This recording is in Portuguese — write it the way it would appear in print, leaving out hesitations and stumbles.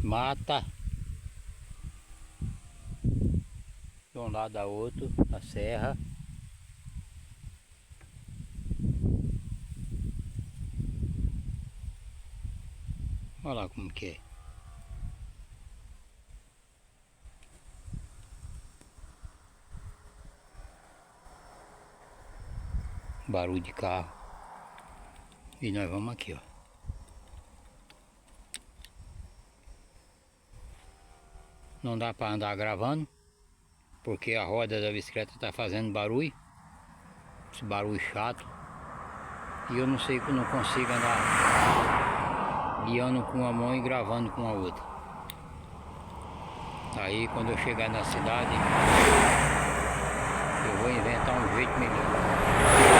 mata de um lado a outro, a serra. Olha lá como que é. Barulho de carro. E nós vamos aqui, ó. Não dá para andar gravando, porque a roda da bicicleta tá fazendo barulho. Esse barulho chato. E eu não sei que eu não consigo andar guiando com uma mão e gravando com a outra. Aí quando eu chegar na cidade, eu vou inventar um jeito melhor.